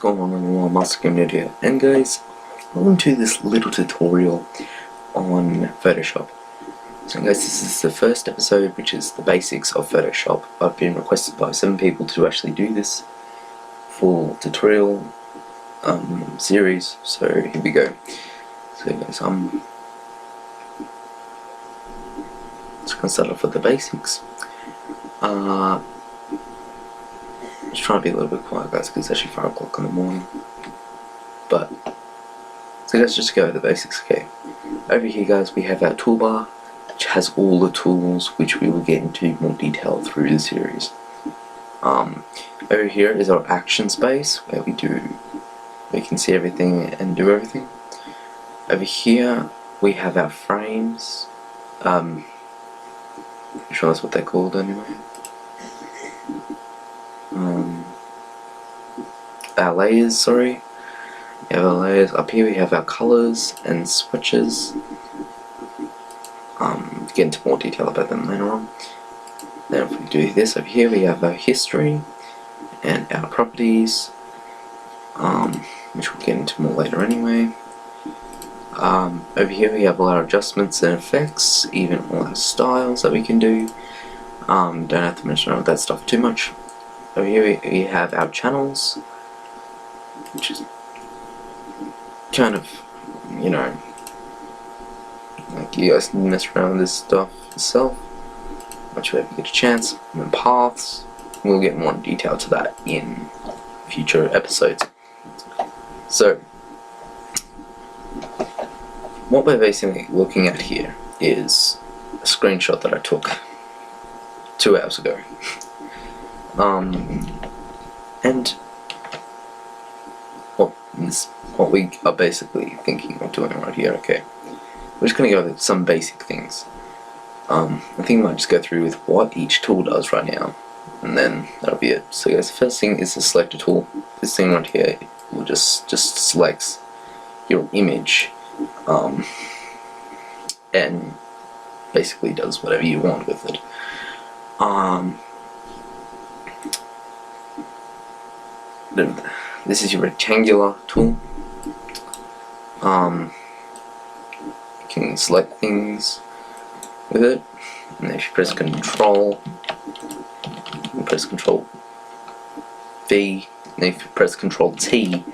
going on everyone? SOCIALMEDIA, and guys, welcome to this little tutorial on Photoshop. So guys, this is the first episode, which is the basics of Photoshop. I've been requested by 7 people to actually do this full tutorial series, so here we go. So guys, I'm just gonna start off with the basics. Just trying to be a little bit quiet, guys, because it's actually 5 o'clock in the morning. But so let's just go over the basics. Okay, over here, guys, we have our toolbar, which has all the tools which we will get into more detail through the series. Over here is our action space, where we can see everything and do everything. Over here we have our frames. I'm sure that's what they're called anyway. Our layers, sorry. We have our layers. Up here we have our colors and switches. Get into more detail about them later on. Then if we do this over here, we have our history and our properties, which we'll get into more later anyway. Over here we have all our adjustments and effects, even all our styles that we can do. Don't have to mention all that stuff too much. Over here we have our channels, which is kind of, you know, like you guys can mess around with this stuff yourself, once you ever get a chance. And then paths, we'll get more detail to that in future episodes. So, what we're basically looking at here is a screenshot that I took 2 hours ago. And what we are basically thinking of doing right here. Okay, we're just going to go over some basic things. I think I might just go through with what each tool does right now, and then that'll be it. So guys, the first thing is the selector tool. This thing right here will just selects your image, and basically does whatever you want with it. This is your rectangular tool. You can select things with it, and if you press Control, you press Control V, and if you press Control T,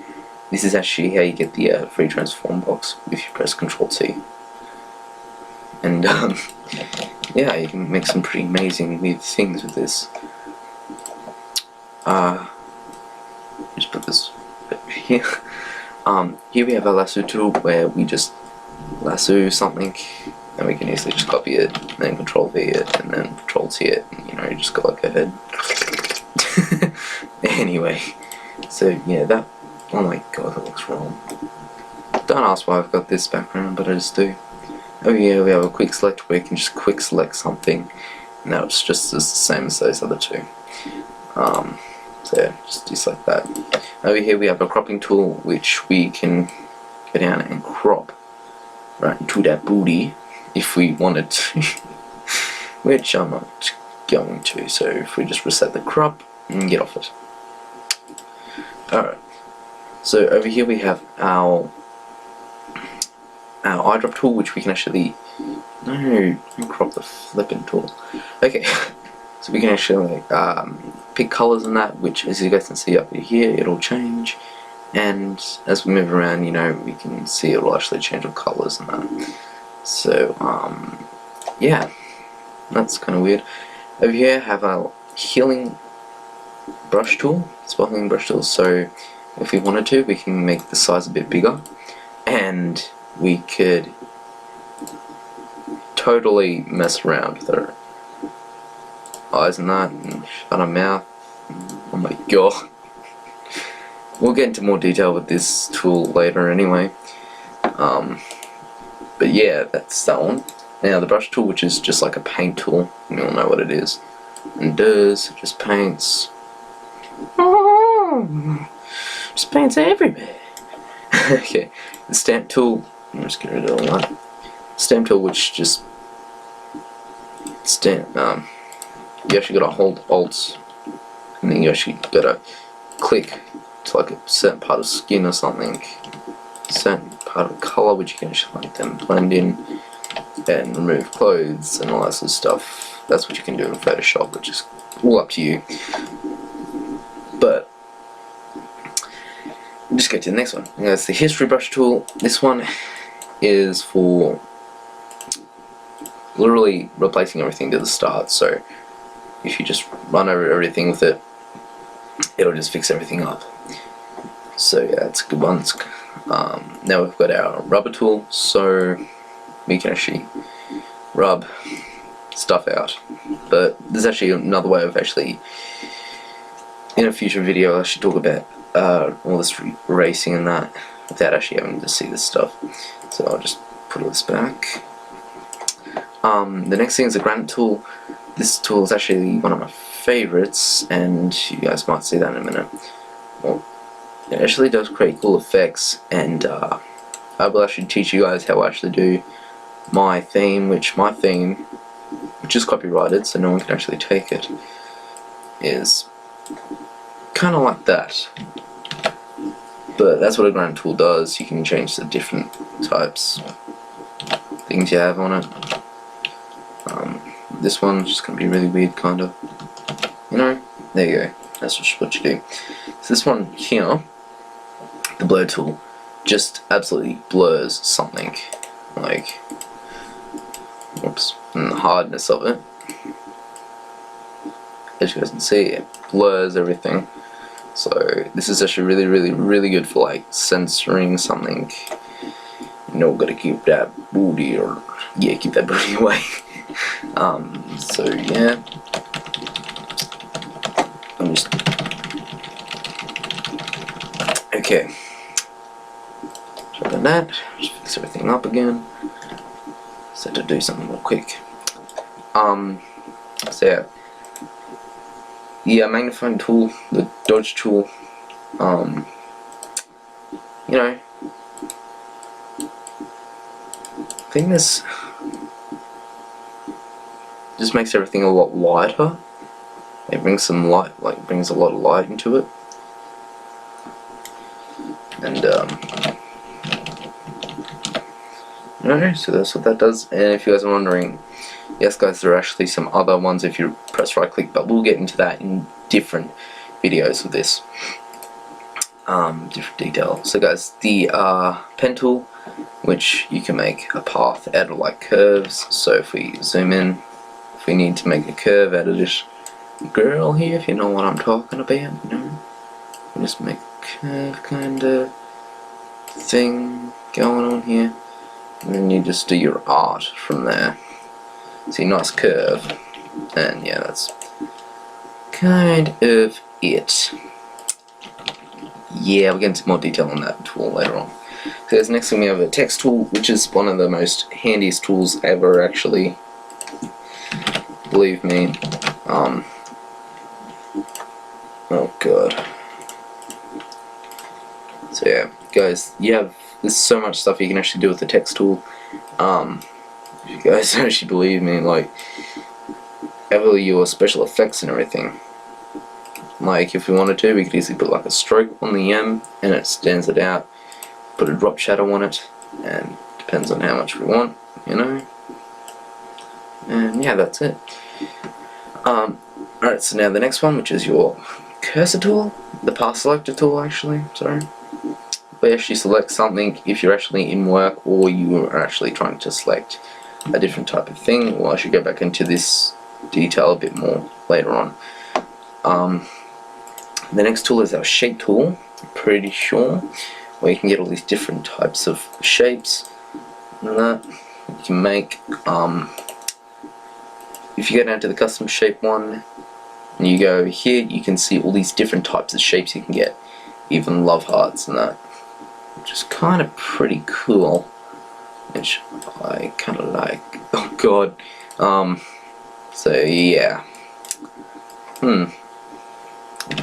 this is actually how you get the free transform box. If you press Control T, and yeah, you can make some pretty amazing weird things with this. Just put this over here. Here we have a lasso tool, where we just lasso something, and we can easily just copy it, and then Control V it, and then Control T it, and, you know, you just go like ahead. Anyway, so yeah, that. Oh my god, that looks wrong. Don't ask why I've got this background, but I just do. Over here we have a quick select, where you can just quick select something, and now it's just the same as those other two. So yeah, just deselect that. Over here we have a cropping tool, which we can go down and crop right into that booty if we wanted to, which I'm not going to. So if we just reset the crop and get off it. Alright, so over here we have our eyedrop tool, which we can actually crop the flipping tool. Okay. So we can actually pick colors in that, which, as you guys can see up here, it'll change, and as we move around, you know, we can see it'll actually change the colors and that. So yeah, that's kind of weird. Over here have our healing brush tool, spotting brush tool. So if we wanted to, we can make the size a bit bigger, and we could totally mess around with our eyes and that, and shut our mouth. Oh my god. We'll get into more detail with this tool later anyway. But yeah, that's that one. Now the brush tool, which is just like a paint tool, we all know what it is. And it just paints. Just paints everywhere. Okay, the stamp tool, I'm just get rid of all that. Stamp tool, which just you actually gotta hold Alt, and then you actually gotta click to like a certain part of skin or something, certain part of colour, which you can actually like then blend in and remove clothes and all that sort of stuff. That's what you can do in Photoshop, which is all up to you. But we'll just get to the next one. That's the history brush tool. This one is for literally replacing everything to the start. So if you just run over everything with it, it'll just fix everything up. So yeah, it's a good one. Now we've got our rubber tool, so we can actually rub stuff out. But there's actually another way of actually, in a future video I should talk about all this erasing and that without actually having to see this stuff. So I'll just put all this back. The next thing is the granite tool. This tool is actually one of my favorites, and you guys might see that in a minute. Well, it actually does create cool effects, and I will actually teach you guys how I actually do my theme, which is copyrighted, so no one can actually take it, is kind of like that. But that's what a granite tool does. You can change the different types things you have on it. This one's just going to be really weird, kind of. You know? There you go. That's just what you do. So this one here, the blur tool, just absolutely blurs something. Like, whoops, and the hardness of it. As you guys can see, it blurs everything. So this is actually really good for like censoring something. You know, gotta keep that booty, or yeah, keep that booty away. So yeah, I'm just okay. So then that, just fix everything up again. So to do something real quick. So yeah, magnifying tool, the dodge tool. You know, I think this just makes everything a lot lighter. It brings some light, like brings a lot of light into it. And you know, so that's what that does. And if you guys are wondering, yes guys, there are actually some other ones if you press right click, but we'll get into that in different videos of this. Different detail. So guys, the pen tool, which you can make a path out of like curves. So if we zoom in, if we need to make a curve out of this girl here, if you know what I'm talking about, you know, just make a curve kind of thing going on here, and then you just do your art from there. See, nice curve, and yeah, that's kind of it. Yeah, we'll get into more detail on that tool later on. So this next thing we have a text tool, which is one of the most handiest tools ever, actually. Believe me. Oh god. So yeah, guys, there's so much stuff you can actually do with the text tool. If you guys actually believe me, like, ever your special effects and everything. Like, if we wanted to, we could easily put like a stroke on the M, and it stands it out. Put a drop shadow on it, and depends on how much we want, you know. And yeah, that's it. Alright, so now the next one, which is your cursor tool, the path selector tool, actually, sorry. Where you select something if you're actually in work, or you are actually trying to select a different type of thing. Well, I should go back into this detail a bit more later on. The next tool is our shape tool, I'm pretty sure, where you can get all these different types of shapes and that you can make. If you go down to the custom shape one and you go here, you can see all these different types of shapes you can get, even love hearts and that, which is kind of pretty cool, which I kind of like. Oh god. So yeah. Oh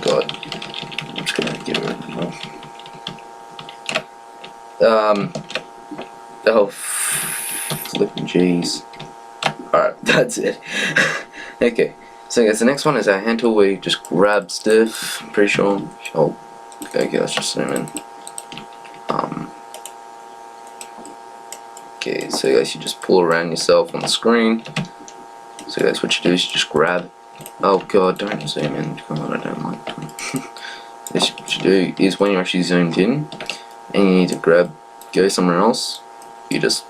god. I'm just gonna get rid of it. Oh flippin' jeez. Alright, that's it. Okay, so guys, the next one is our hand tool, where you just grab stuff. I'm pretty sure I'll Okay, let's just zoom in. Okay, so guys, you just pull around yourself on the screen. So guys, what you do is you just grab. Oh god, don't zoom in. God, I don't like that. This, what you do is when you're actually zoomed in, and you need to go somewhere else, you just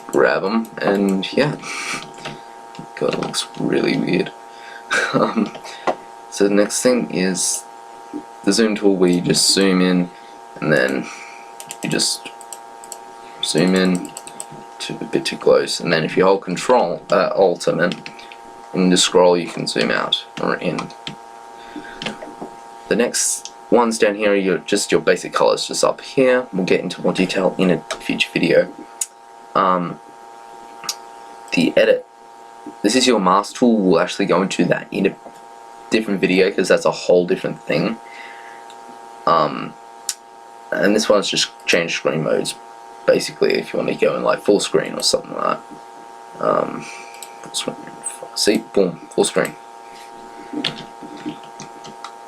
grab them, and yeah. God, it looks really weird. So the next thing is the zoom tool, where you just zoom in, and then you just zoom in to a bit too close, and then if you hold Control, Alt, and the scroll, you can zoom out or in. The next ones down here are just your basic colors, just up here. We'll get into more detail in a future video. The edit. This is your mask tool. We'll actually go into that in a different video because that's a whole different thing. And this one's just change screen modes. Basically, if you want to go in like full screen or something like that. Full screen. See, boom, full screen.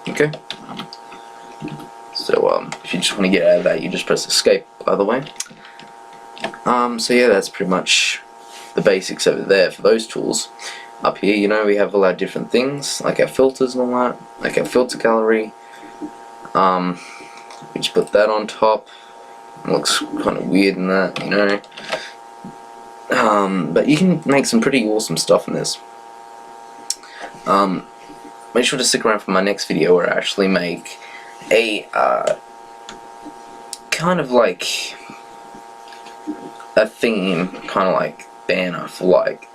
Okay. So if you just want to get out of that, you just press escape. By the way. So yeah, that's pretty much the basics over there for those tools. Up here, you know, we have a lot of different things, like our filters and all that, like our filter gallery. We just put that on top. It looks kind of weird in that, you know. But you can make some pretty awesome stuff in this. Make sure to stick around for my next video where I actually make a kind of like a theme, kind of like banner for like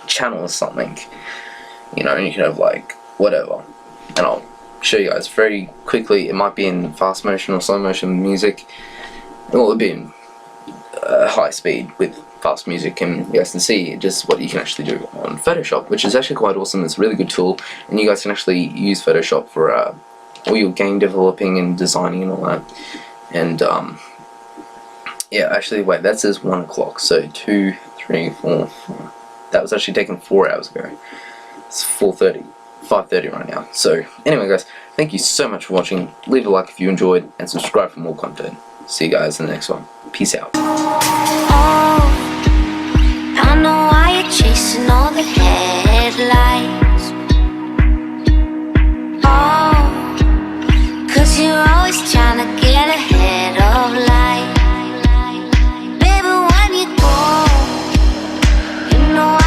channel or something, you know. You can have like whatever, and I'll show you guys very quickly. It might be in fast motion or slow motion music, or it'll be in high speed with fast music, and you guys can see just what you can actually do on Photoshop, which is actually quite awesome. It's a really good tool, and you guys can actually use Photoshop for all your game developing and designing and all that. And yeah, actually wait, that says 1 o'clock, so 2, 3, 4, 5. That was actually taken 4 hours ago. It's 4:30, 5:30 right now. So anyway guys, thank you so much for watching. Leave a like if you enjoyed, and subscribe for more content. See you guys in the next one. Peace out. Oh, I know why you're chasing all the headlights. Oh, 'cause you're always trying to get ahead of life.